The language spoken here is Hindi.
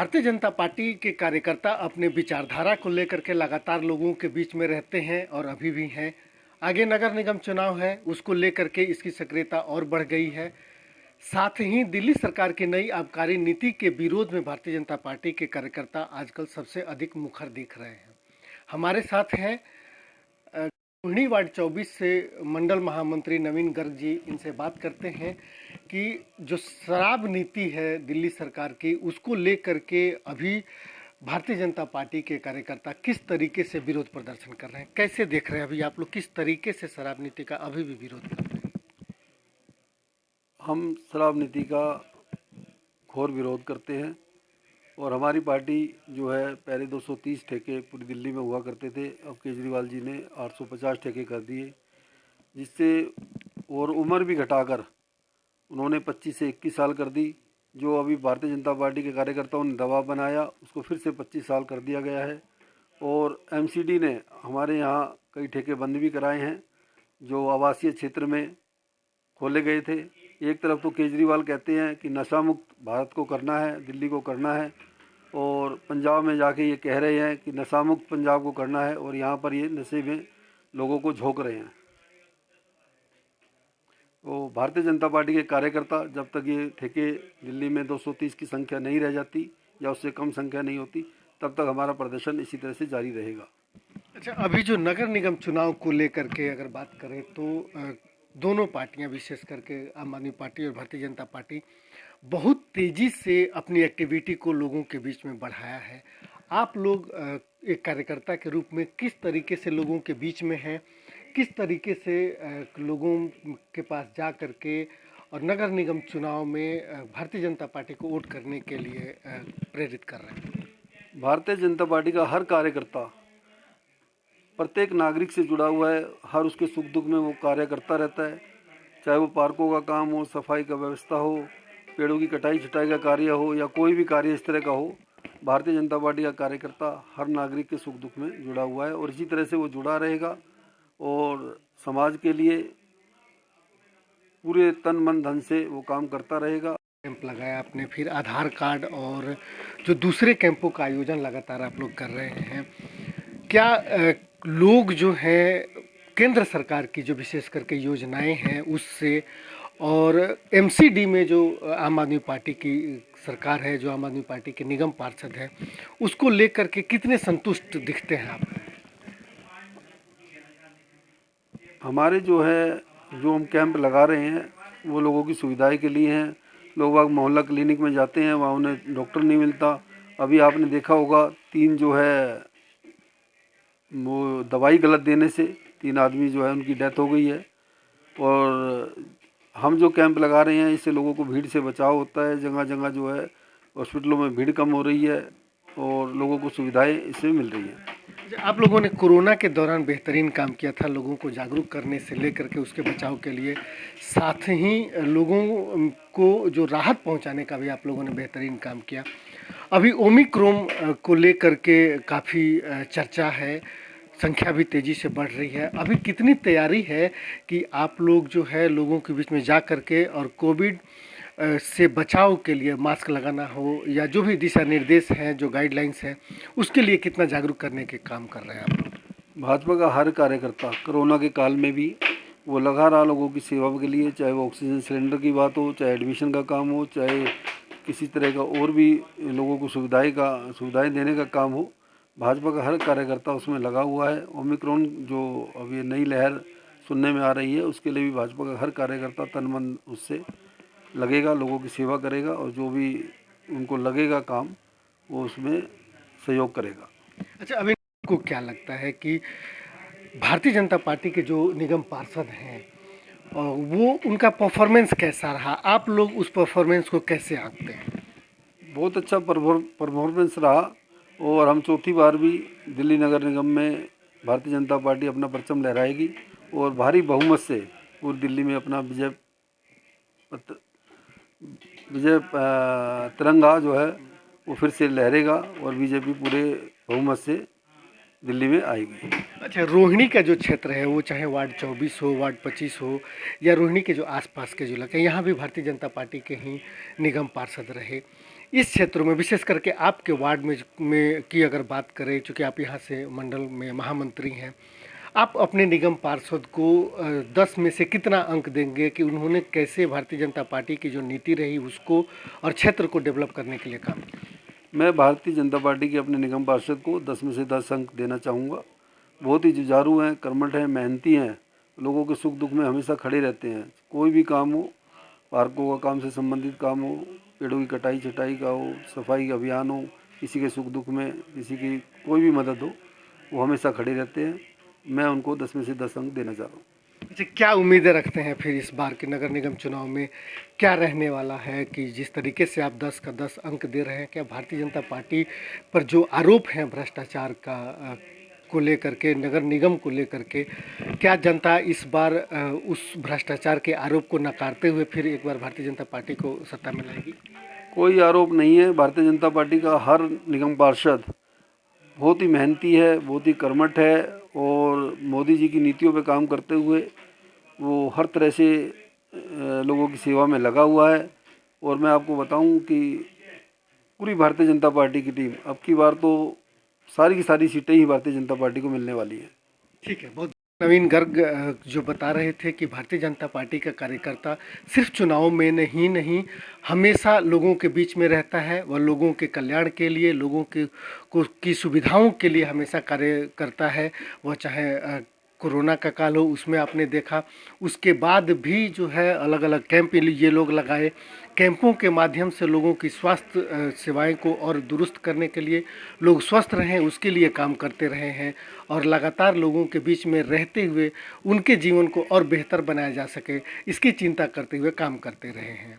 भारतीय जनता पार्टी के कार्यकर्ता अपने विचारधारा को लेकर के लगातार लोगों के बीच में रहते हैं और अभी भी हैं। आगे नगर निगम चुनाव है, उसको लेकर के इसकी सक्रियता और बढ़ गई है। साथ ही दिल्ली सरकार की नई आबकारी नीति के विरोध में भारतीय जनता पार्टी के कार्यकर्ता आजकल सबसे अधिक मुखर दिख रहे हैं। हमारे साथ हैं रोहिणी वार्ड 24 से मंडल महामंत्री नवीन गर्ग जी। इनसे बात करते हैं कि जो शराब नीति है दिल्ली सरकार की, उसको लेकर के अभी भारतीय जनता पार्टी के कार्यकर्ता किस तरीके से विरोध प्रदर्शन कर रहे हैं, कैसे देख रहे हैं अभी आप लोग, किस तरीके से शराब नीति का अभी भी विरोध कर रहे हैं? हम शराब नीति का घोर विरोध करते हैं और हमारी पार्टी जो है पहले 230 ठेके पूरी दिल्ली में हुआ करते थे, अब केजरीवाल जी ने 850 ठेके कर दिए, जिससे और उम्र भी घटाकर उन्होंने 25 से 21 साल कर दी। जो अभी भारतीय जनता पार्टी के कार्यकर्ताओं ने दबाव बनाया, उसको फिर से 25 साल कर दिया गया है। और एमसीडी ने हमारे यहाँ कई ठेके बंद भी कराए हैं जो आवासीय क्षेत्र में खोले गए थे। एक तरफ तो केजरीवाल कहते हैं कि नशा मुक्त भारत को करना है, दिल्ली को करना है, और पंजाब में जाके ये कह रहे हैं कि नशा मुक्त पंजाब को करना है, और यहाँ पर ये नशे में लोगों को झोंक रहे हैं। तो भारतीय जनता पार्टी के कार्यकर्ता जब तक ये ठेके दिल्ली में 230 की संख्या नहीं रह जाती या उससे कम संख्या नहीं होती, तब तक हमारा प्रदर्शन इसी तरह से जारी रहेगा। अच्छा, अभी जो नगर निगम चुनाव को लेकर के अगर बात करें तो दोनों पार्टियां, विशेष करके आम आदमी पार्टी और भारतीय जनता पार्टी, बहुत तेजी से अपनी एक्टिविटी को लोगों के बीच में बढ़ाया है। आप लोग एक कार्यकर्ता के रूप में किस तरीके से लोगों के बीच में हैं, किस तरीके से लोगों के पास जा करके और नगर निगम चुनाव में भारतीय जनता पार्टी को वोट करने के लिए प्रेरित कर रहे हैं? भारतीय जनता पार्टी का हर कार्यकर्ता प्रत्येक नागरिक से जुड़ा हुआ है, हर उसके सुख दुख में वो कार्य करता रहता है। चाहे वो पार्कों का काम हो, सफाई का व्यवस्था हो, पेड़ों की कटाई छटाई का कार्य हो, या कोई भी कार्य इस तरह का हो, भारतीय जनता पार्टी का कार्यकर्ता हर नागरिक के सुख दुख में जुड़ा हुआ है और इसी तरह से वो जुड़ा रहेगा और समाज के लिए पूरे तन मन धन से वो काम करता रहेगा। कैंप लगाया आपने, फिर आधार कार्ड और जो दूसरे कैंपों का आयोजन लगातार आप लोग कर रहे हैं, क्या लोग जो हैं केंद्र सरकार की जो विशेष करके योजनाएं हैं उससे, और एमसीडी में जो आम आदमी पार्टी की सरकार है, जो आम आदमी पार्टी के निगम पार्षद है, उसको लेकर के कितने संतुष्ट दिखते हैं आप? हमारे जो हम कैंप लगा रहे हैं वो लोगों की सुविधाएं के लिए हैं। लोग बाग मोहल्ला क्लिनिक में जाते हैं, वहाँ उन्हें डॉक्टर नहीं मिलता। अभी आपने देखा होगा 3 जो है वो दवाई गलत देने से 3 आदमी जो है उनकी डेथ हो गई है। और हम जो कैंप लगा रहे हैं इससे लोगों को भीड़ से बचाव होता है। जगह जगह जो है हॉस्पिटलों में भीड़ कम हो रही है और लोगों को सुविधाएं इससे मिल रही हैं। आप लोगों ने कोरोना के दौरान बेहतरीन काम किया था, लोगों को जागरूक करने से लेकर के उसके बचाव के लिए, साथ ही लोगों को जो राहत पहुंचाने का भी आप लोगों ने बेहतरीन काम किया। अभी ओमिक्रॉन को लेकर के काफ़ी चर्चा है, संख्या भी तेज़ी से बढ़ रही है। अभी कितनी तैयारी है कि आप लोग जो है लोगों के बीच में जा कर के और कोविड से बचाव के लिए मास्क लगाना हो या जो भी दिशा निर्देश हैं, जो गाइडलाइंस हैं, उसके लिए कितना जागरूक करने के काम कर रहे हैं आप लोग? भाजपा का हर कार्यकर्ता कोरोना के काल में भी वो लगा रहा लोगों की सेवा के लिए, चाहे वो ऑक्सीजन सिलेंडर की बात हो, चाहे एडमिशन का काम हो, चाहे किसी तरह का और भी लोगों को सुविधाएं देने का काम हो। भाजपा का हर कार्यकर्ता उसमें लगा हुआ है। ओमिक्रॉन जो अभी नई लहर सुनने में आ रही है, उसके लिए भी भाजपा का हर कार्यकर्ता तन मन उससे लगेगा, लोगों की सेवा करेगा और जो भी उनको लगेगा काम वो उसमें सहयोग करेगा। अच्छा, अभी को क्या लगता है कि भारतीय जनता पार्टी के जो निगम पार्षद हैं वो उनका परफॉर्मेंस कैसा रहा? आप लोग उस परफॉर्मेंस को कैसे आंकते हैं? बहुत अच्छा परफॉर्मेंस रहा और हम चौथी बार भी दिल्ली नगर निगम में भारतीय जनता पार्टी अपना परचम लहराएगी और भारी बहुमत से पूरी दिल्ली में अपना विजय तिरंगा जो है वो फिर से लहरेगा और बीजेपी पूरे बहुमत से दिल्ली में आएगी। अच्छा, रोहिणी का जो क्षेत्र है वो चाहे वार्ड 24 हो, वार्ड 25 हो, या रोहिणी के जो आसपास के जो इलाके, यहाँ भी भारतीय जनता पार्टी के ही निगम पार्षद रहे। इस क्षेत्रों में विशेष करके आपके वार्ड में की अगर बात करें, चूँकि आप यहाँ से मंडल में महामंत्री हैं, आप अपने निगम पार्षद को 10 में से कितना अंक देंगे कि उन्होंने कैसे भारतीय जनता पार्टी की जो नीति रही उसको और क्षेत्र को डेवलप करने के लिए काम किया? मैं भारतीय जनता पार्टी के अपने निगम पार्षद को 10 में से 10 अंक देना चाहूँगा। बहुत ही जुझारू हैं, कर्मठ हैं, मेहनती हैं, लोगों के सुख दुख में हमेशा खड़े रहते हैं। कोई भी काम हो, पार्कों का काम से संबंधित काम हो, पेड़ों की कटाई छटाई का हो, सफाई अभियान हो, किसी के सुख दुख में किसी की कोई भी मदद हो, वो हमेशा खड़े रहते हैं। मैं उनको 10 में से 10 अंक देना चाह रहा हूँ। अच्छा, क्या उम्मीदें रखते हैं फिर इस बार के नगर निगम चुनाव में? क्या रहने वाला है कि जिस तरीके से आप 10 का 10 अंक दे रहे हैं, क्या भारतीय जनता पार्टी पर जो आरोप हैं भ्रष्टाचार का को लेकर के, नगर निगम को लेकर के, क्या जनता इस बार उस भ्रष्टाचार के आरोप को नकारते हुए फिर एक बार भारतीय जनता पार्टी को सत्ता में लाएगी? कोई आरोप नहीं है। भारतीय जनता पार्टी का हर निगम पार्षद बहुत ही मेहनती है, बहुत ही कर्मठ है और मोदी जी की नीतियों पे काम करते हुए वो हर तरह से लोगों की सेवा में लगा हुआ है। और मैं आपको बताऊं कि पूरी भारतीय जनता पार्टी की टीम अब की बार तो सारी की सारी सीटें ही भारतीय जनता पार्टी को मिलने वाली है। ठीक है। बहुत नवीन गर्ग जो बता रहे थे कि भारतीय जनता पार्टी का कार्यकर्ता सिर्फ चुनाव में नहीं हमेशा लोगों के बीच में रहता है। वह लोगों के कल्याण के लिए, लोगों के की सुविधाओं के लिए हमेशा कार्य करता है। वह चाहे कोरोना का काल हो, उसमें आपने देखा, उसके बाद भी जो है अलग अलग कैंप ये लोग लगाए। कैंपों के माध्यम से लोगों की स्वास्थ्य सेवाएं को और दुरुस्त करने के लिए, लोग स्वस्थ रहें उसके लिए काम करते रहे हैं और लगातार लोगों के बीच में रहते हुए उनके जीवन को और बेहतर बनाया जा सके, इसकी चिंता करते हुए काम करते रहे हैं।